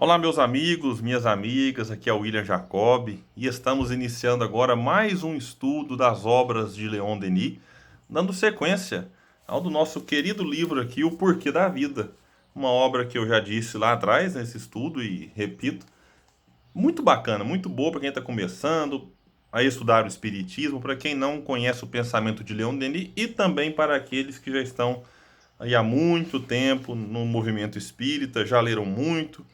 Olá, meus amigos, minhas amigas, aqui é o William Jacob e estamos iniciando agora mais um estudo das obras de Leon Denis, dando sequência ao do nosso querido livro aqui, O Porquê da Vida. Uma obra que eu já disse lá atrás nesse estudo e repito, muito bacana, muito boa para quem está começando a estudar o Espiritismo, para quem não conhece o pensamento de Leon Denis e também para aqueles que já estão aí há muito tempo no movimento espírita, já leram muito.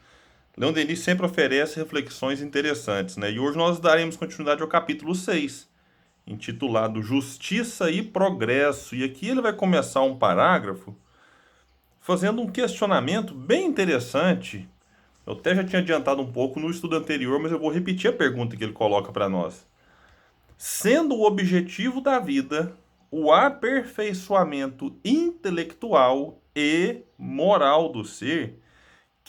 Leon Denis sempre oferece reflexões interessantes, né? E hoje nós daremos continuidade ao capítulo 6, intitulado Justiça e Progresso. E aqui ele vai começar um parágrafo fazendo um questionamento bem interessante. Eu até já tinha adiantado um pouco no estudo anterior, mas eu vou repetir a pergunta que ele coloca para nós. Sendo o objetivo da vida o aperfeiçoamento intelectual e moral do ser,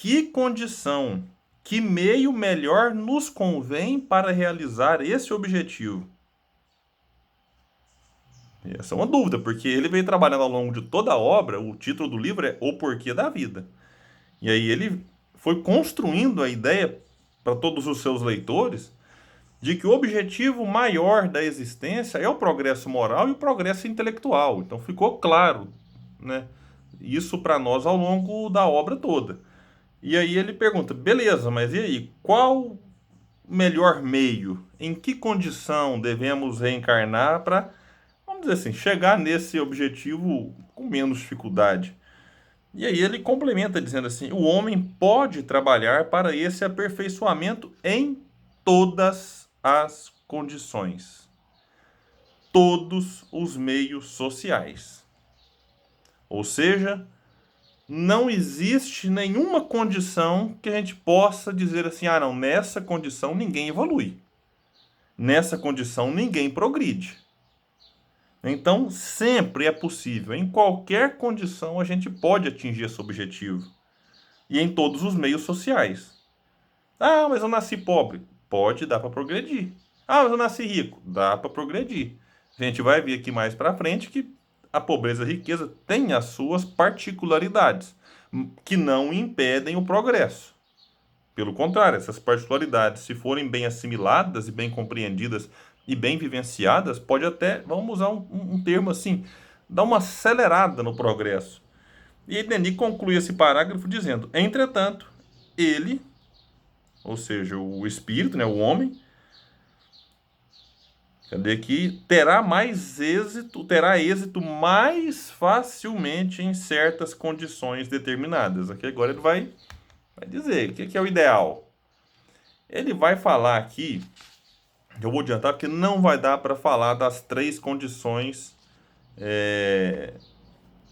que condição, que meio melhor nos convém para realizar esse objetivo? Essa é uma dúvida, porque ele veio trabalhando ao longo de toda a obra, o título do livro é O Porquê da Vida. E aí ele foi construindo a ideia para todos os seus leitores de que o objetivo maior da existência é o progresso moral e o progresso intelectual. Então ficou claro, né, isso para nós ao longo da obra toda. E aí ele pergunta, beleza, mas e aí, qual o melhor meio? Em que condição devemos reencarnar para, vamos dizer assim, chegar nesse objetivo com menos dificuldade? E aí ele complementa dizendo assim, o homem pode trabalhar para esse aperfeiçoamento em todas as condições, todos os meios sociais. Ou seja, não existe nenhuma condição que a gente possa dizer assim, ah não, nessa condição ninguém evolui. Nessa condição ninguém progride. Então, sempre é possível, em qualquer condição a gente pode atingir esse objetivo. E em todos os meios sociais. Ah, mas eu nasci pobre. Pode, dá para progredir. Ah, mas eu nasci rico. Dá para progredir. A gente vai ver aqui mais para frente que a pobreza e a riqueza têm as suas particularidades, que não impedem o progresso. Pelo contrário, essas particularidades, se forem bem assimiladas e bem compreendidas e bem vivenciadas, pode até, vamos usar um termo assim, dar uma acelerada no progresso. E Denis conclui esse parágrafo dizendo: entretanto, ele, ou seja, o espírito, né, o homem, cadê aqui, terá êxito mais facilmente em certas condições determinadas. Aqui agora ele vai dizer o que é o ideal. Ele vai falar aqui, eu vou adiantar porque não vai dar para falar das três condições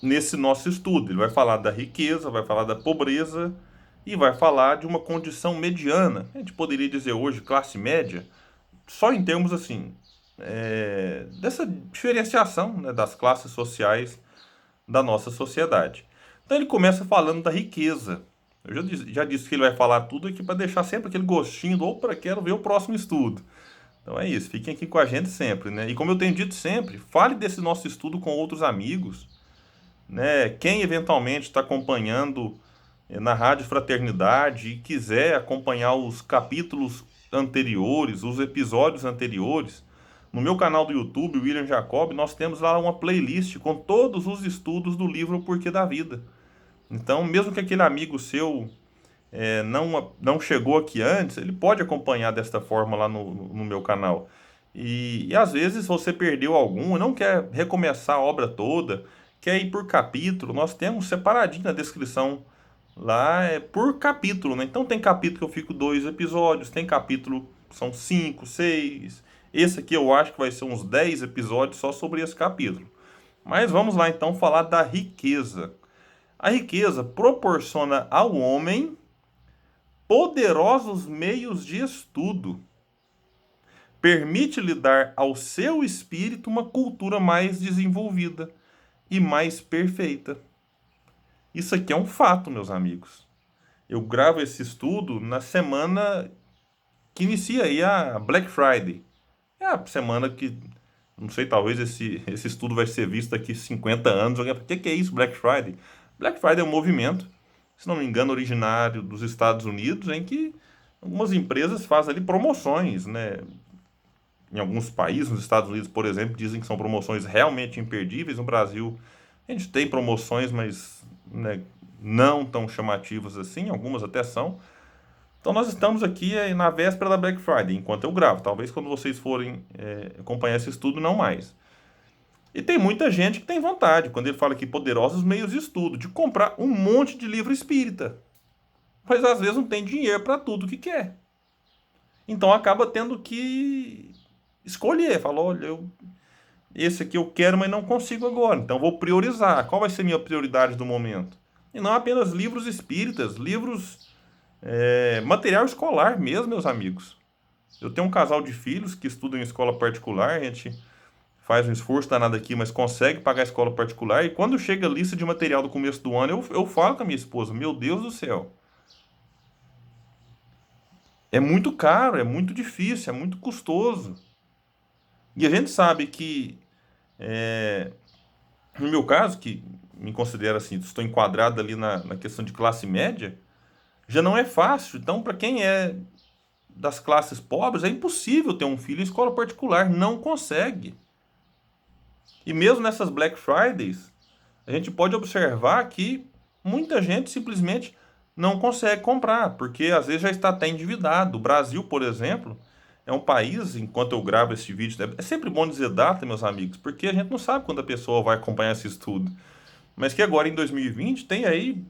nesse nosso estudo. Ele vai falar da riqueza, vai falar da pobreza e vai falar de uma condição mediana. A gente poderia dizer hoje classe média, só em termos assim, dessa diferenciação, né, das classes sociais da nossa sociedade. Então ele começa falando da riqueza. Eu já disse que ele vai falar tudo aqui para deixar sempre aquele gostinho do opa, quero ver o próximo estudo. Então é isso, fiquem aqui com a gente sempre, né? E como eu tenho dito sempre, fale desse nosso estudo com outros amigos, né? Quem eventualmente está acompanhando na Rádio Fraternidade e quiser acompanhar os capítulos anteriores, os episódios anteriores, no meu canal do YouTube, William Jacob, nós temos lá uma playlist com todos os estudos do livro O Porquê da Vida. Então, mesmo que aquele amigo seu não chegou aqui antes, ele pode acompanhar desta forma lá no meu canal. E às vezes você perdeu algum, não quer recomeçar a obra toda, quer ir por capítulo, nós temos separadinho na descrição lá, é por capítulo, né? Então tem capítulo que eu fico 2 episódios, tem capítulo que são 5, 6. Esse aqui eu acho que vai ser uns 10 episódios só sobre esse capítulo. Mas vamos lá então falar da riqueza. A riqueza proporciona ao homem poderosos meios de estudo. Permite-lhe dar ao seu espírito uma cultura mais desenvolvida e mais perfeita. Isso aqui é um fato, meus amigos. Eu gravo esse estudo na semana que inicia aí a Black Friday. É a semana que, não sei, talvez esse estudo vai ser visto daqui 50 anos. O que é isso, Black Friday? Black Friday é um movimento se não me engano, originário dos Estados Unidos, em que algumas empresas fazem ali promoções, né? Em alguns países, nos Estados Unidos, por exemplo, dizem que são promoções realmente imperdíveis. No Brasil, a gente tem promoções, mas, né, não tão chamativas assim, algumas até são. Então nós estamos aqui na véspera da Black Friday, enquanto eu gravo. Talvez quando vocês forem acompanhar esse estudo, não mais. E tem muita gente que tem vontade, quando ele fala aqui poderosos meios de estudo, de comprar um monte de livro espírita. Mas às vezes não tem dinheiro para tudo que quer. Então acaba tendo que escolher. Fala, olha, esse aqui eu quero, mas não consigo agora. Então vou priorizar. Qual vai ser a minha prioridade do momento? E não apenas livros espíritas, livros, material escolar mesmo, meus amigos. Eu tenho um casal de filhos que estudam em escola particular, a gente faz um esforço danado aqui, mas consegue pagar a escola particular. E quando chega a lista de material do começo do ano, eu falo com a minha esposa, meu Deus do céu, é muito caro, é muito difícil, é muito custoso. E a gente sabe que, no meu caso, que me considero assim, estou enquadrado ali na questão de classe média, já não é fácil. Então, para quem é das classes pobres, é impossível ter um filho em escola particular, não consegue. E mesmo nessas Black Fridays, a gente pode observar que muita gente simplesmente não consegue comprar, porque às vezes já está até endividado. O Brasil, por exemplo, é um país, enquanto eu gravo esse vídeo, é sempre bom dizer data, meus amigos, porque a gente não sabe quando a pessoa vai acompanhar esse estudo. Mas que agora em 2020 tem aí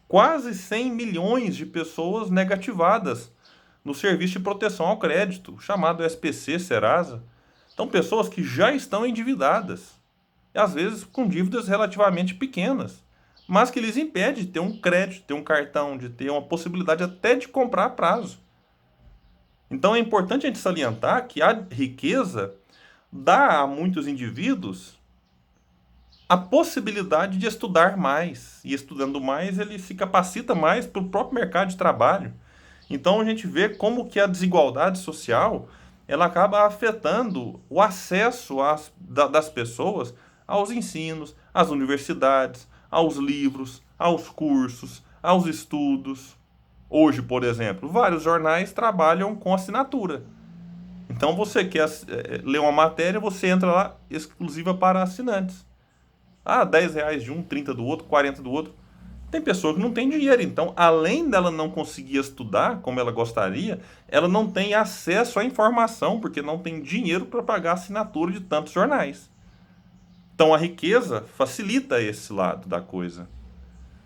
quase 100 milhões de pessoas negativadas no Serviço de Proteção ao Crédito, chamado SPC Serasa. Então, pessoas que já estão endividadas, e às vezes com dívidas relativamente pequenas, mas que lhes impede de ter um crédito, de ter um cartão, de ter uma possibilidade até de comprar a prazo. Então é importante a gente salientar que a riqueza dá a muitos indivíduos a possibilidade de estudar mais. E estudando mais, ele se capacita mais para o próprio mercado de trabalho. Então a gente vê como que a desigualdade social ela acaba afetando o acesso das pessoas aos ensinos, às universidades, aos livros, aos cursos, aos estudos. Hoje, por exemplo, vários jornais trabalham com assinatura. Então você quer ler uma matéria, você entra lá exclusiva para assinantes. Ah, R$ 10 de um, 30 do outro, 40 do outro. Tem pessoa que não tem dinheiro, então, além dela não conseguir estudar como ela gostaria, ela não tem acesso à informação, porque não tem dinheiro para pagar a assinatura de tantos jornais. Então, a riqueza facilita esse lado da coisa.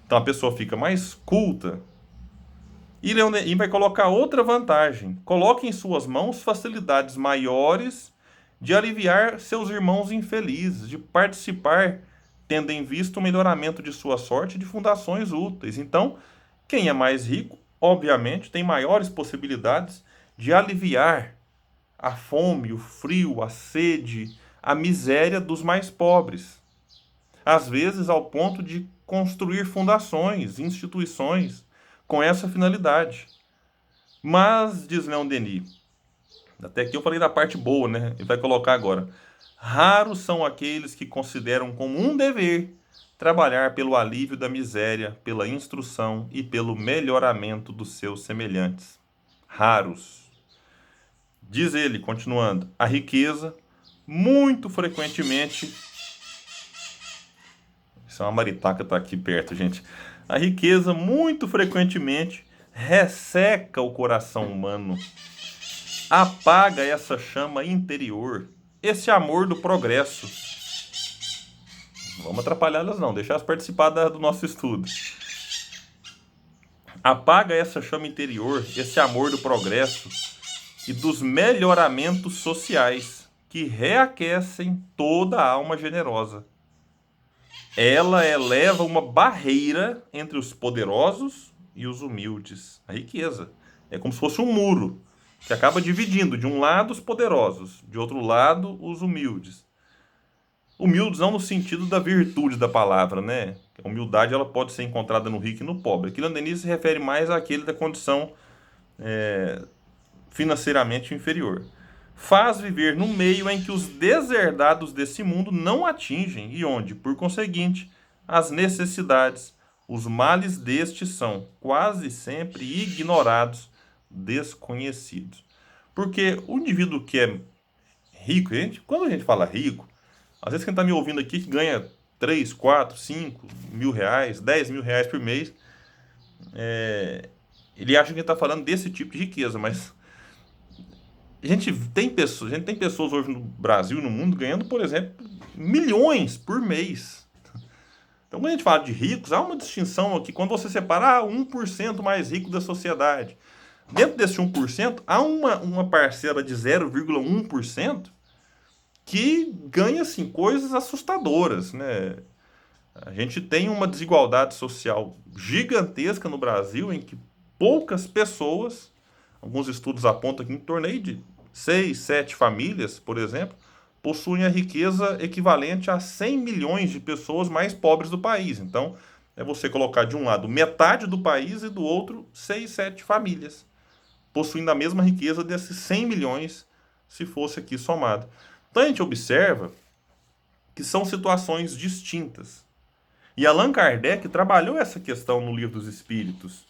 Então, a pessoa fica mais culta. E vai colocar outra vantagem. Coloque em suas mãos facilidades maiores de aliviar seus irmãos infelizes, de participar tendo em vista o melhoramento de sua sorte de fundações úteis. Então, quem é mais rico, obviamente, tem maiores possibilidades de aliviar a fome, o frio, a sede, a miséria dos mais pobres. Às vezes, ao ponto de construir fundações, instituições, com essa finalidade. Mas, diz Leon Denis, até aqui eu falei da parte boa, né? Ele vai colocar agora. Raros são aqueles que consideram como um dever trabalhar pelo alívio da miséria, pela instrução e pelo melhoramento dos seus semelhantes. Raros. Diz ele, continuando, a riqueza, muito frequentemente... Isso é uma maritaca, tá aqui perto, gente. A riqueza, muito frequentemente, resseca o coração humano, apaga essa chama interior, esse amor do progresso. Não vamos atrapalhar elas não, deixar elas participar do nosso estudo. Apaga essa chama interior, esse amor do progresso e dos melhoramentos sociais que reaquecem toda a alma generosa. Ela eleva uma barreira entre os poderosos e os humildes. A riqueza é como se fosse um muro que acaba dividindo de um lado os poderosos, de outro lado os humildes. Humildes não no sentido da virtude da palavra, né? A humildade ela pode ser encontrada no rico e no pobre. Aqui Leon Denis se refere mais àquele da condição financeiramente inferior. Faz viver no meio em que os deserdados desse mundo não atingem e onde, por conseguinte, as necessidades, Os males destes são quase sempre ignorados, desconhecidos. Porque o indivíduo que é rico, quando a gente fala rico, às vezes quem está me ouvindo aqui que ganha 3, 4, 5 mil reais, 10 mil reais por mês, ele acha que está falando desse tipo de riqueza, mas a gente tem pessoas hoje no Brasil e no mundo ganhando, por exemplo, milhões por mês. Então, quando a gente fala de ricos, há uma distinção aqui. Quando você separa 1% mais rico da sociedade, dentro desse 1%, há uma parcela de 0,1% que ganha assim, coisas assustadoras, né? A gente tem uma desigualdade social gigantesca no Brasil em que poucas pessoas, alguns estudos apontam que em torno aí de 6, 7 famílias, por exemplo, possuem a riqueza equivalente a 100 milhões de pessoas mais pobres do país. Então, é você colocar de um lado metade do país e do outro 6, 7 famílias, possuindo a mesma riqueza desses 100 milhões, se fosse aqui somado. Então, a gente observa que são situações distintas. E Allan Kardec trabalhou essa questão no Livro dos Espíritos.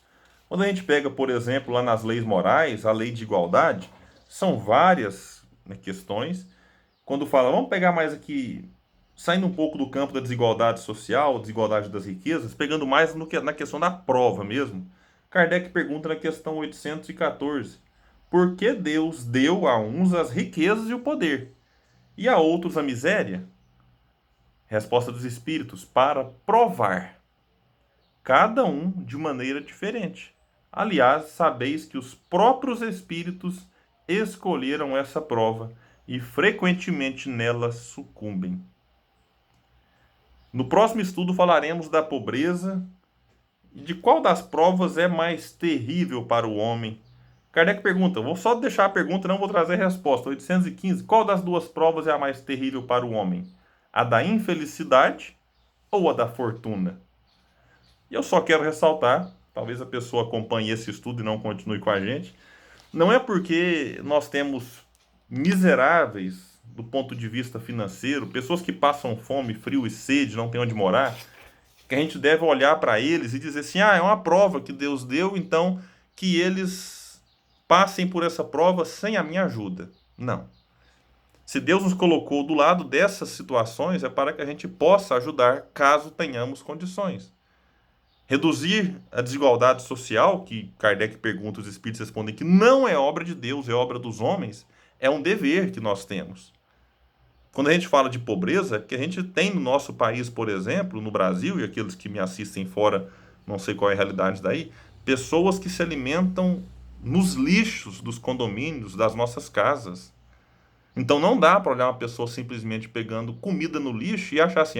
Quando a gente pega, por exemplo, lá nas leis morais, a lei de igualdade, são várias, né, questões. Quando fala, vamos pegar mais aqui, saindo um pouco do campo da desigualdade social, desigualdade das riquezas, pegando mais na questão da prova mesmo. Kardec pergunta na questão 814, por que Deus deu a uns as riquezas e o poder, e a outros a miséria? Resposta dos Espíritos, para provar, cada um de maneira diferente. Aliás, sabeis que os próprios Espíritos escolheram essa prova e frequentemente nela sucumbem. No próximo estudo falaremos da pobreza e de qual das provas é mais terrível para o homem. Kardec pergunta, vou só deixar a pergunta, não vou trazer a resposta. 815, qual das duas provas é a mais terrível para o homem? A da infelicidade ou a da fortuna? E eu só quero ressaltar, talvez a pessoa acompanhe esse estudo e não continue com a gente, não é porque nós temos miseráveis do ponto de vista financeiro, pessoas que passam fome, frio e sede, não têm onde morar, que a gente deve olhar para eles e dizer assim, é uma prova que Deus deu, então que eles passem por essa prova sem a minha ajuda. Não. Se Deus nos colocou do lado dessas situações, é para que a gente possa ajudar caso tenhamos condições. Reduzir a desigualdade social, que Kardec pergunta, os espíritos respondem que não é obra de Deus, é obra dos homens, é um dever que nós temos. Quando a gente fala de pobreza, que a gente tem no nosso país, por exemplo, no Brasil, e aqueles que me assistem fora, não sei qual é a realidade daí, pessoas que se alimentam nos lixos dos condomínios, das nossas casas. Então não dá para olhar uma pessoa simplesmente pegando comida no lixo e achar assim,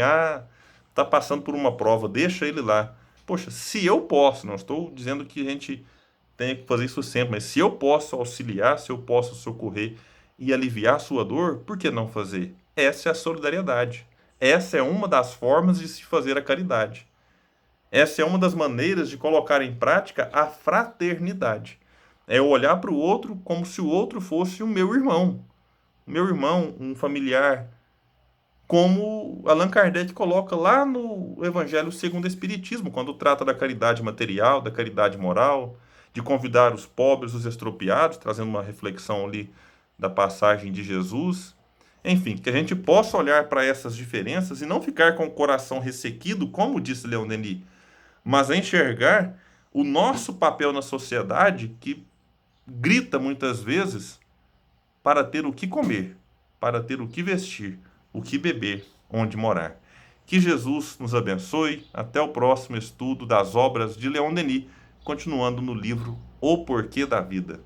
tá passando por uma prova, deixa ele lá. Poxa, se eu posso, não estou dizendo que a gente tenha que fazer isso sempre, mas se eu posso auxiliar, se eu posso socorrer e aliviar a sua dor, por que não fazer? Essa é a solidariedade. Essa é uma das formas de se fazer a caridade. Essa é uma das maneiras de colocar em prática a fraternidade. É eu olhar para o outro como se o outro fosse o meu irmão. Meu irmão, um familiar, como Allan Kardec coloca lá no Evangelho segundo o Espiritismo, quando trata da caridade material, da caridade moral, de convidar os pobres, os estropiados, trazendo uma reflexão ali da passagem de Jesus. Enfim, que a gente possa olhar para essas diferenças e não ficar com o coração ressequido, como disse Leon Denis, mas a enxergar o nosso papel na sociedade que grita muitas vezes para ter o que comer, para ter o que vestir, o que beber, onde morar. Que Jesus nos abençoe. Até o próximo estudo das obras de Leon Denis, continuando no livro O Porquê da Vida.